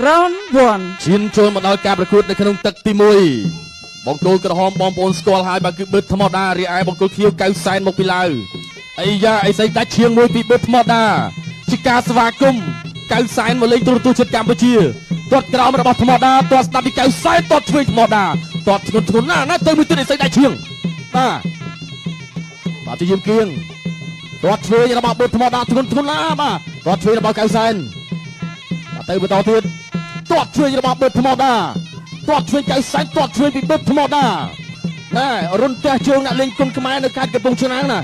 Round 1 ឈានចូលមកដល់ការប្រកួតនៅក្នុងទឹកទី1បង្គោលក្រហមបងប្អូនស្គាល់ហើយបើគឺប៊ឺធម្មតារីឯបង្គោលខៀវកៅសែនមកពីឡាវអីយ៉ាអីស្អីដាច់ឈៀងមួយពីប៊ឺធម្មតាជាការស្វាគមន៍កៅសែនមកលេងទូរទស្សន៍ជាតិកម្ពុជាទាត់ក្រោមរបស់ធម្មតាទាត់ស្ដាប់ពីកៅសែនទាត់ឆ្វេងធម្មតាទាត់ធ្ងន់ធ្ងរណាទៅមួយទៀតអីស្អីដាច់ឈៀងបាទជាយាមគៀងទាត់ឆ្វេងរបស់ប៊ឺធម្មតាធ្ងន់ធ្ងរណាបាទទាត់ឆ្វេងរបស់កៅសែនបាទទៅបន្តទៀតទាត់ឆ្វេងរបស់ប៊ឺធម្មតាទាត់ឆ្វេងកៅសែនទាត់ឆ្វេងពីប៊ឺធម្មតាណែរុនផ្ទះជើងអ្នកលេងគុណខ្មែរនៅខេត្តកំពង់ឆ្នាំងណា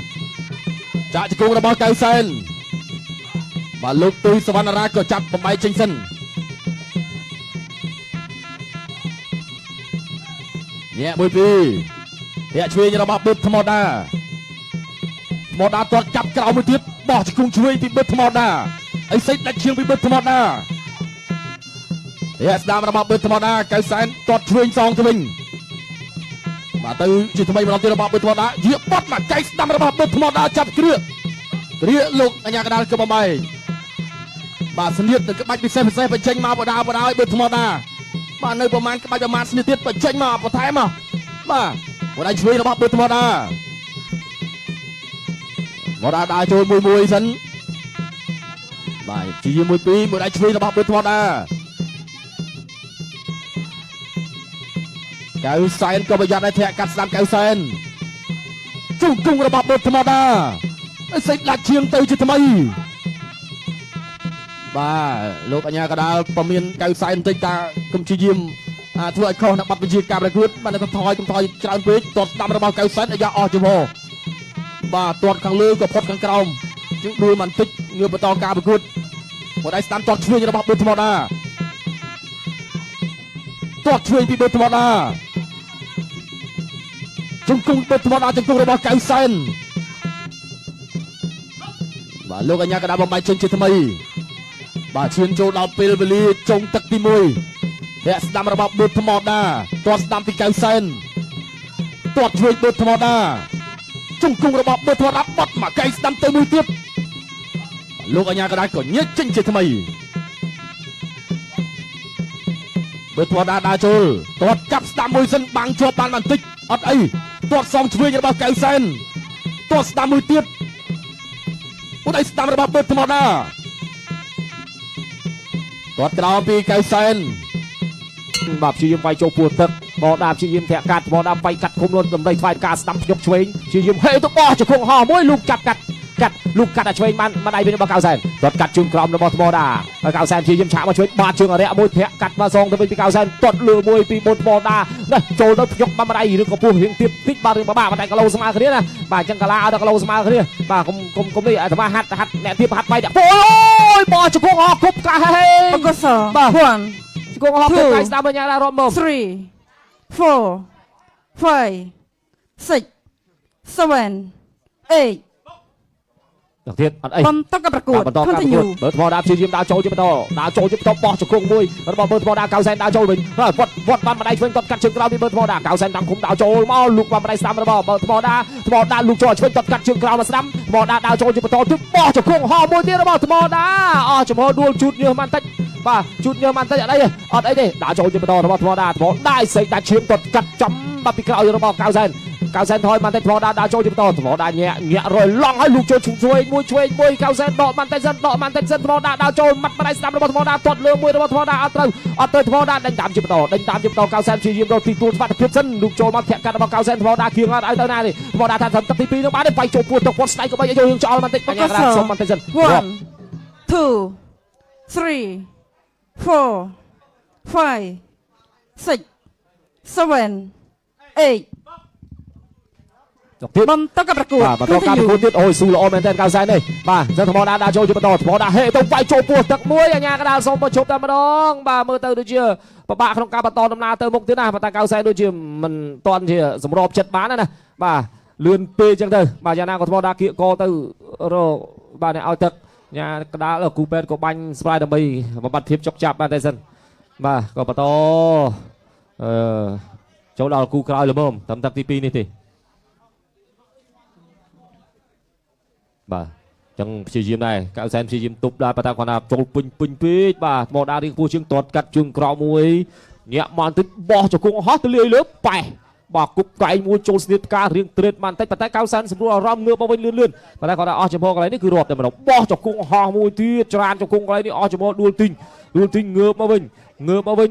ចាក់ជង្គង់របស់កៅសែនបាទលោកទុយសវណ្ណរាក៏ចាប់បំបីចេញសិនញាក់មួយពីរញាក់ឆ្វេងរបស់ប៊ឺធម្មតាទាត់ចាប់ក្រោមមួយទៀតបោះជង្គង់ឆ្វេងពីប៊ឺធម្មតាអីសិចដាច់ឈៀងពីប៊ឺធម្មតាស្ដាមរបស់ប៊ឺធម្មតាកៅសែនទាត់ឆ្វេងសងទៅវិញបាទទៅជាថ្មីម្ដងទៀតរបស់ប៊ឺធម្មតាយាបត់មកកែស្ដាំរបស់ប៊ឺធម្មតាចាប់គ្រាលោកអញ្ញាកដាលគឺបំបីបាទស្នៀតទៅក្បាច់ពិសេសបញ្ចេញមកបដាបដោយប៊ឺធម្មតាបាទនៅប្រមាណក្បាច់ប្រមាណស្នៀតទៀតបញ្ចេញមកបន្ថែមមកបាទបដៃឆ្វេងរបស់ប៊ឺធម្មតាមកដើរចូលមួយសិនបាទជាមួយពីរបដៃឆ្វេងរបស់ប៊ឺធម្មតាកៅសែនក៏ប្រយ័ត្នឲ្យធាក់កាត់ស្ដាំកៅសែនជង្គង់របស់ប៊ឺធម្មតាសេចដាច់ឈៀងទៅជាថ្មីបាទលោកអញ្ញាកដាលប្រមានកៅសែនបន្តិចតាកុំជាយាមធ្វើឲ្យខុសនៅប័ណ្ណបញ្ជាការប្រកួតបាទទៅថយច្រើនពេកទាត់ស្ដាំរបស់កៅសែនអាយ៉ាអស់ចំហបាទទាត់ខាងលើក៏ផុតខាងក្រោមជាងដួលបន្តិចងើបបន្តការប្រកួតមកដៃស្ដាំទាត់ឆ្វេងរបស់ប៊ឺធម្មតាទាត់ឆ្វេងពីប៊ឺធម្មតាជង្គង់ប៊ឺធម្មតាជង្គង់របស់កៅសែនបាទលោកអញ្ញាកដាលបំបីចេញជាថ្មីបាទឈានចូលដល់ពេលវេលាចុងទឹកទី1ធាក់ស្ដាំរបស់ប៊ឺធម្មតាទាត់ស្ដាំពីកៅសែនទាត់ឆ្វេងប៊ឺធម្មតាជង្គង់របស់ប៊ឺធម្មតាបត់មកកែស្ដាំទៅមួយទៀតលោកអញ្ញាកដាលក៏ញែកចេញជាថ្មីប៊ឺធម្មតាដើរចូលទាត់ចាប់ស្ដាំមួយសិនបាំងជាប់បានបន្តិចអត់អីទាត់សងឆ្វេងរបស់កៅសែនទាត់ស្ដាំមួយទៀតពុតអីស្ដាំរបស់ប៊ឺធម្មតាទាត់ក្រោមពីកៅសែនបាទព្យាយាមវាយចូលពោះទឹកបដាព្យាយាមធាក់កាត់បដាវាយកាត់ឃុំលន់តម្រៃថ្វាយការស្ដាំភ្ញុកឆ្វេងព្យាយាមហេទៅបោះជង្គង់ហោះមួយលោកចាប់កាត់លោកកាត់ឆ្វេងបានដៃវិញរបស់កៅសែនទាត់កាត់ជើងក្រោមរបស់ថ្មដាហើយកៅសែនព្យាយាមឆាកមកឆ្វេងបាតជើងអរិយមួយធាក់កាត់មកសងទៅវិញពីកៅសែនទាត់លើមួយពីបុតថ្មដានេះចូលទៅភ្ញុកបានដៃឬក៏ពោះរៀងទៀតតិចបាទរឿងបាក់តែគីឡូស្មើគ្នាណាបាទអញ្ចឹងកាឡាឲ្យដល់គីឡូស្មើគ្នាបាទគុំនេះអាត្មាហាត់អ្នកទៀតហាត់វាយអូយបោះជង្គង់ហោះគប់កាហេបង្គោលសបាទជង្គង់ហោះទៅកាយស្ដាំបញ្ញារត់មក3 4 5 6 7 8ដល់ទៀតអត់អីបន្តការប្រកួតបន្តការប្រកួតបើថ្មដាព្យាយាមដើរចូលជាបន្តបោះជង្គង់មួយរបស់បើថ្មដាកៅសែនដើរចូលវិញវត្តបានម្ដាយឆ្វេងទាត់កាត់ជើងក្រោមពីបើថ្មដាកៅសែនតាមឃុំដើរចូលមកលោកបានម្ដាយស្ដាំរបស់បើថ្មដាលោកចូលឆ្វេងទាត់កាត់ជើងក្រោមមកស្ដាំថ្មដាដើរចូលជាបន្តទៀតបោះជង្គង់ហោះមួយទៀតរបស់ថ្មដាអស់ចំហដួលជូតញើសបន្តិចបាទជូតញើសបន្តិចអត់អីទេដើរចូលជាបន្តរបស់ថ្មដាសេកដាច់ឈាមទាត់កាត់ចំបាត់ពីក្រោយរបស់កៅសែនថយបានតែថ្មដាដើរចូលជាបន្តថ្មដាញាក់រយឡងឲ្យលោកចូលឆ្វេងមួយកៅសែនដកបានតែសិនថ្មដាដើរចូលមាត់ម្ដាយស្ដាំរបស់ថ្មដាទាត់លើមួយរបស់ថ្មដាអត់ត្រូវថ្មដាដេញតាមជាបន្តកៅសែនព្យាយាមរកទីទួលសុវត្ថិភាពសិនលោកចូលមកធាក់កាត់របស់កៅសែនថ្មដាគៀងអត់ឲ្យទៅណាទេថ្មដាថាទឹកទី2នឹងបានទេវាយចូលពួតទៅគាត់ស្ដៃក៏បីឲ្យយើងចោលបន្តិចបញ្ញាសុំបន្តិចសិន 1 2 3 4 5 6 7 8ទៀតបន្តការប្រកួតទៀតអូយស៊ូល្អមែនតើកៅសែននេះបាទចឹងថ្មដាដើរចូលជាបន្តថ្មដាហេទៅវាយចូលពោះទឹកមួយអញ្ញាកដាលសូមបញ្ឈប់តែម្ដងបាទមើលទៅដូចជាពិបាកក្នុងការបន្តដំណើរទៅមុខទៀតណាប៉ុន្តែកៅសែនដូចជាមិនតន់ជាសម្របចិត្តបានណាបាទលឿនពេកចឹងទៅបាទយ៉ាងណាក៏ថ្មដាគៀកកទៅរកបាទឲ្យទឹកញ៉ាកដាលគូពេតក៏បាញ់ស្វាយដើម្បីបំបត្តិភាពចុកចាប់បានតែសិនបាទក៏បន្តចូលដល់គូក្រោយល្មមត្រឹមទឹកទី2នេះទេបាទ ចឹងព្យាយាមដែរកៅសែនព្យាយាមទប់ដែរប៉ុន្តែគាត់ថាចូលពេញពេកបាទថ្មដារៀងពោះជើងទាត់កាត់ជើងក្រោមមួយញាក់មកបន្តិចបោះជង្គង់ហោះទៅលាយលើប៉ែបាទគប់កែងមួយចូលស្នៀតផ្ការៀងត្រេតមកបន្តិចប៉ុន្តែកៅសែនសម្រួលអារម្មណ៍ងើបមកវិញលឿនប៉ុន្តែគាត់ថាអស់ចំហកន្លែងនេះគឺរាប់តែម្ដងបោះជង្គង់ហោះមួយទៀតច្រានជង្គង់កន្លែងនេះអស់ចំហដួលទីងងើបមកវិញ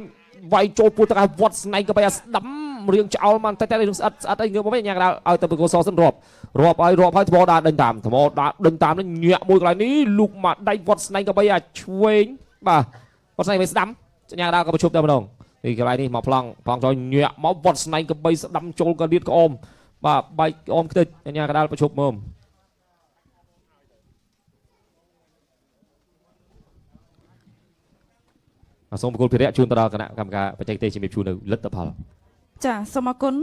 វាយចូលពោះទៅវត្តស្នែងក៏បីអាស្ដាំរៀងចោលមកតែស្អិតអីងើបមកវិញញ៉ាំដល់ឲ្យទៅបកសសិនរាប់ឲ្យថ្មដាដេញតាមនេះញាក់មួយកន្លែងនេះលូកមកដៃវត្តស្នែងក៏បីអាឆ្វេងបាទវត្តស្នែងមិនស្ដាំញ៉ាំដល់ក៏ប្រជុំតែម្ដងពីកន្លែងនេះមកប្លង់ចូលញាក់មកវត្តស្នែងក៏បីស្ដាំចូលក៏លៀតក្អមបាទបែកក្អមខ្ទេចញ៉ាំកដាលប្រជុំមើមសូមប្រគល់ភារៈជូនទៅដល់គណៈកម្មការបច្ចេកទេសជំរាបជូននៅលទ្ធផលចាសូមអរគុណ